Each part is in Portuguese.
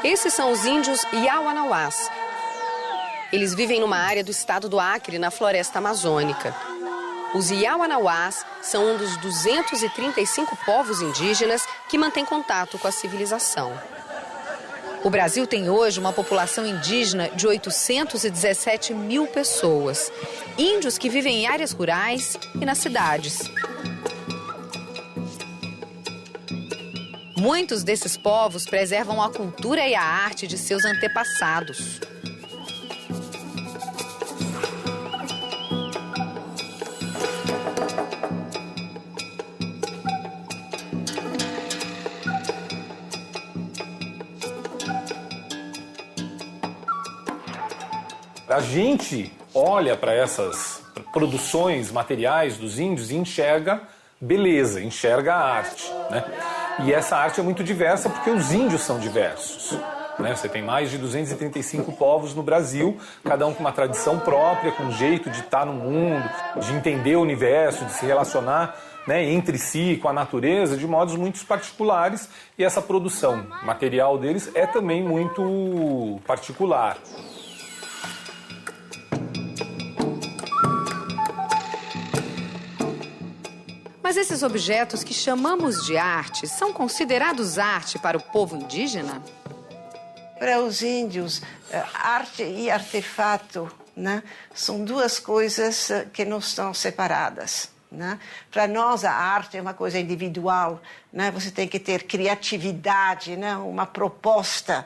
Esses são os índios Yawanawás. Eles vivem numa área do estado do Acre, na floresta amazônica. Os Yawanawás são um dos 235 povos indígenas que mantêm contato com a civilização. O Brasil tem hoje uma população indígena de 817 mil pessoas. Índios que vivem em áreas rurais e nas cidades. Muitos desses povos preservam a cultura e a arte de seus antepassados. A gente olha para essas produções materiais dos índios e enxerga beleza, enxerga a arte, né? E essa arte é muito diversa porque os índios são diversos, né? Você tem mais de 235 povos no Brasil, cada um com uma tradição própria, com um jeito de estar no mundo, de entender o universo, de se relacionar, né, entre si, com a natureza, de modos muito particulares. E essa produção material deles é também muito particular. Mas esses objetos que chamamos de arte são considerados arte para o povo indígena? Para os índios, arte e artefato, né, são duas coisas que não estão separadas, né? Para nós, a arte é uma coisa individual, né? Você tem que ter criatividade, né? Uma proposta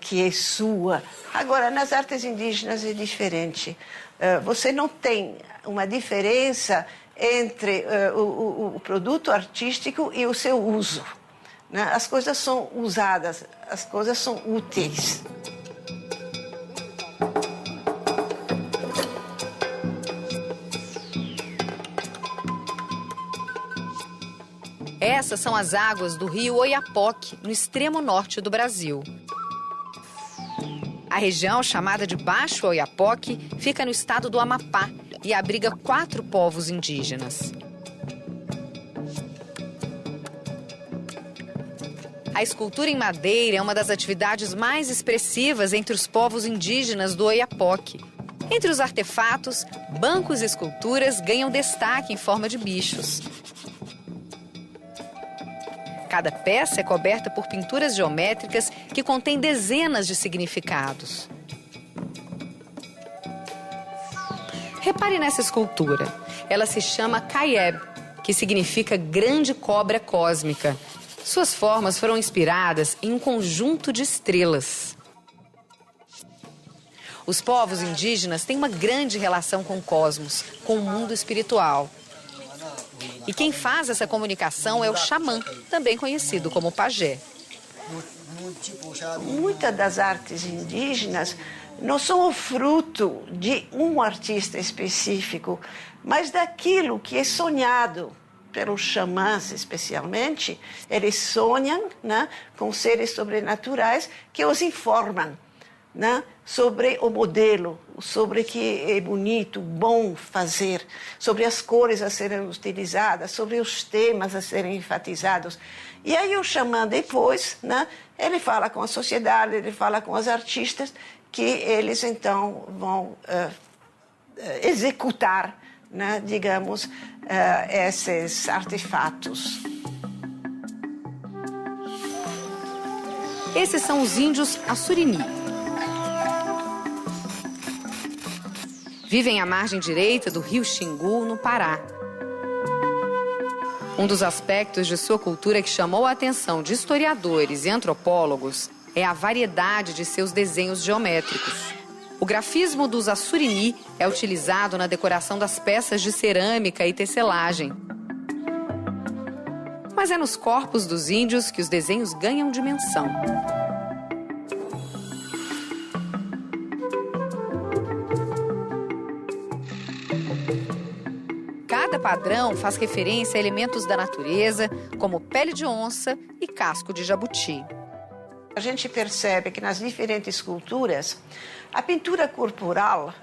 que é sua. Agora, nas artes indígenas é diferente. Você não tem uma diferença entre o produto artístico e o seu uso, né? As coisas são usadas, as coisas são úteis. Essas são as águas do rio Oiapoque, no extremo norte do Brasil. A região, chamada de Baixo Oiapoque, fica no estado do Amapá e abriga 4 povos indígenas. A escultura em madeira é uma das atividades mais expressivas entre os povos indígenas do Oiapoque. Entre os artefatos, bancos e esculturas ganham destaque em forma de bichos. Cada peça é coberta por pinturas geométricas que contêm dezenas de significados. Repare nessa escultura. Ela se chama Kayeb, que significa grande cobra cósmica. Suas formas foram inspiradas em um conjunto de estrelas. Os povos indígenas têm uma grande relação com o cosmos, com o mundo espiritual. E quem faz essa comunicação é o xamã, também conhecido como pajé. Muitas das artes indígenas não são o fruto de um artista específico, mas daquilo que é sonhado pelos xamãs, especialmente. Eles sonham, né, com seres sobrenaturais que os informam, né, sobre o modelo, sobre o que é bonito, bom fazer, sobre as cores a serem utilizadas, sobre os temas a serem enfatizados. E aí o xamã depois, né, ele fala com a sociedade, ele fala com os artistas, que eles então vão executar, né, digamos, esses artefatos. Esses são os índios Assurini. Vivem à margem direita do rio Xingu, no Pará. Um dos aspectos de sua cultura que chamou a atenção de historiadores e antropólogos é a variedade de seus desenhos geométricos. O grafismo dos Assurini é utilizado na decoração das peças de cerâmica e tecelagem. Mas é nos corpos dos índios que os desenhos ganham dimensão. Cada padrão faz referência a elementos da natureza, como pele de onça e casco de jabuti. A gente percebe que nas diferentes culturas, a pintura corporal,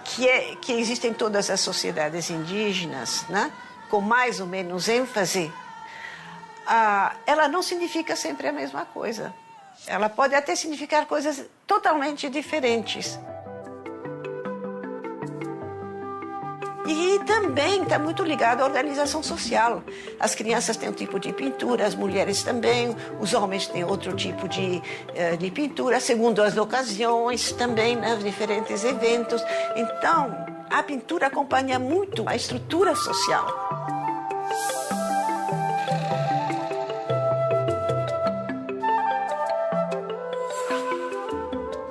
que existe em todas as sociedades indígenas, né, com mais ou menos ênfase, ela não significa sempre a mesma coisa. Ela pode até significar coisas totalmente diferentes. E também está muito ligado à organização social. As crianças têm um tipo de pintura, as mulheres também, os homens têm outro tipo de pintura, segundo as ocasiões também, né, os diferentes eventos. Então, a pintura acompanha muito a estrutura social.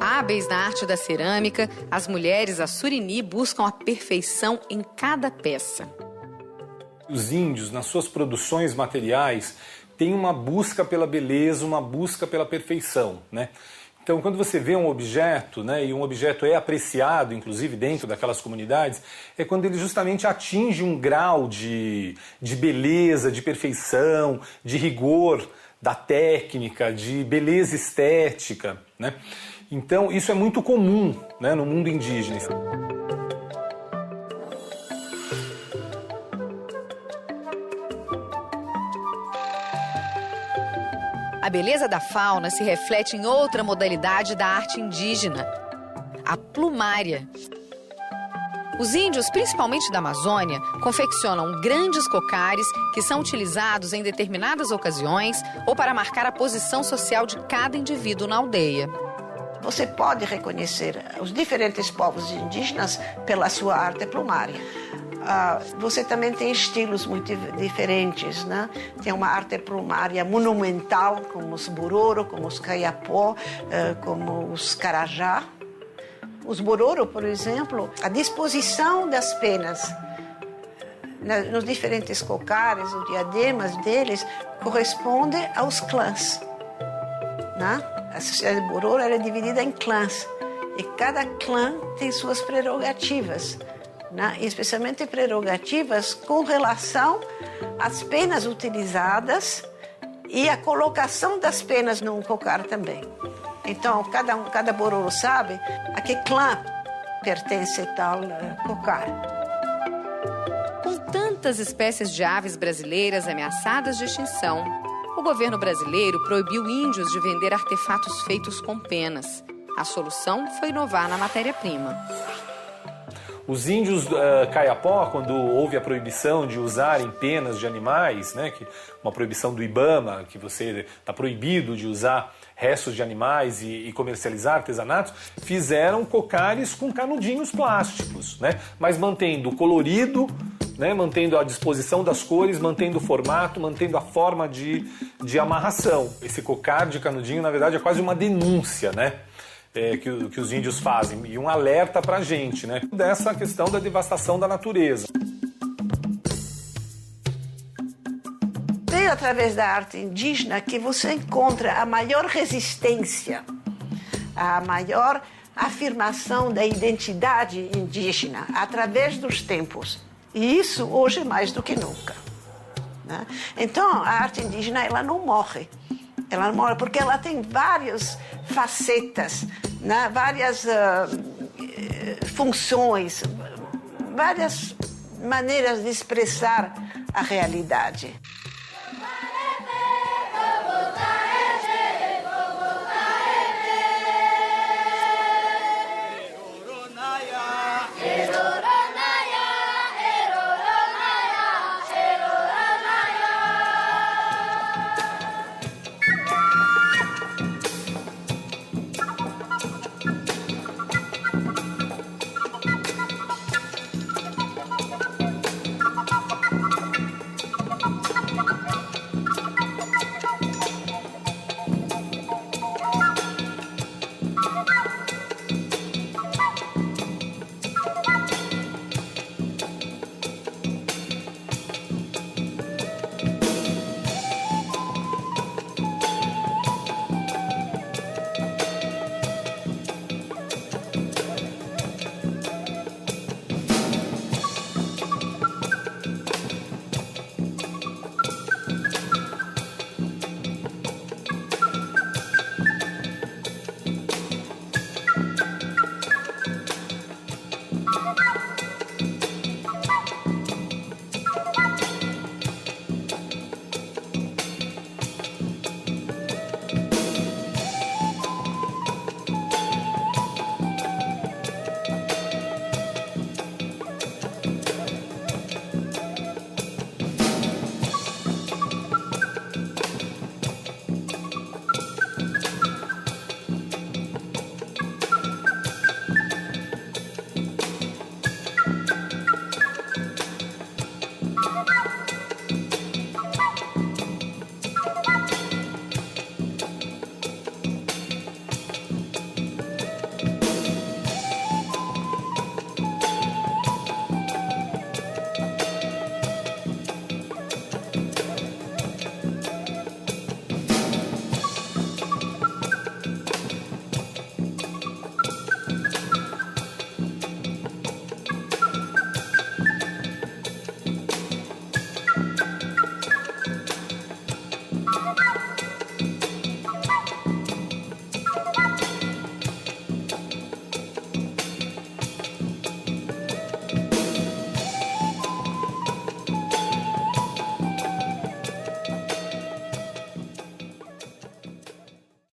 Hábeis na arte da cerâmica, as mulheres assurini buscam a perfeição em cada peça. Os índios, nas suas produções materiais, têm uma busca pela beleza, uma busca pela perfeição, né? Então, quando você vê um objeto, né, e um objeto é apreciado, inclusive dentro daquelas comunidades, é quando ele justamente atinge um grau de beleza, de perfeição, de rigor da técnica, de beleza estética, né? Então, isso é muito comum, né, no mundo indígena. A beleza da fauna se reflete em outra modalidade da arte indígena, a plumária. Os índios, principalmente da Amazônia, confeccionam grandes cocares que são utilizados em determinadas ocasiões ou para marcar a posição social de cada indivíduo na aldeia. Você pode reconhecer os diferentes povos indígenas pela sua arte plumária. Você também tem estilos muito diferentes, né? Tem uma arte plumária monumental, como os bororo, como os caiapó, como os carajá. Os bororo, por exemplo, a disposição das penas nos diferentes cocares, os diademas deles, corresponde aos clãs, né? A sociedade bororo era dividida em clãs e cada clã tem suas prerrogativas, né? Especialmente prerrogativas com relação às penas utilizadas e a colocação das penas num cocar também. Então, cada bororo sabe a que clã pertence tal cocar. Com tantas espécies de aves brasileiras ameaçadas de extinção, o governo brasileiro proibiu índios de vender artefatos feitos com penas. A solução foi inovar na matéria-prima. Os índios Caiapó, quando houve a proibição de usarem penas de animais, né, uma proibição do IBAMA, que você está proibido de usar restos de animais e comercializar artesanatos, fizeram cocares com canudinhos plásticos, né, mas mantendo o colorido, né, mantendo a disposição das cores, mantendo o formato, mantendo a forma de amarração. Esse cocar de canudinho, na verdade, é quase uma denúncia, né? Que os índios fazem, e um alerta para a gente, né, dessa questão da devastação da natureza. Veio através da arte indígena que você encontra a maior resistência, a maior afirmação da identidade indígena através dos tempos. E isso hoje mais do que nunca, né? Então, a arte indígena ela não morre. Ela não morre porque ela tem várias facetas, né? Várias funções, várias maneiras de expressar a realidade.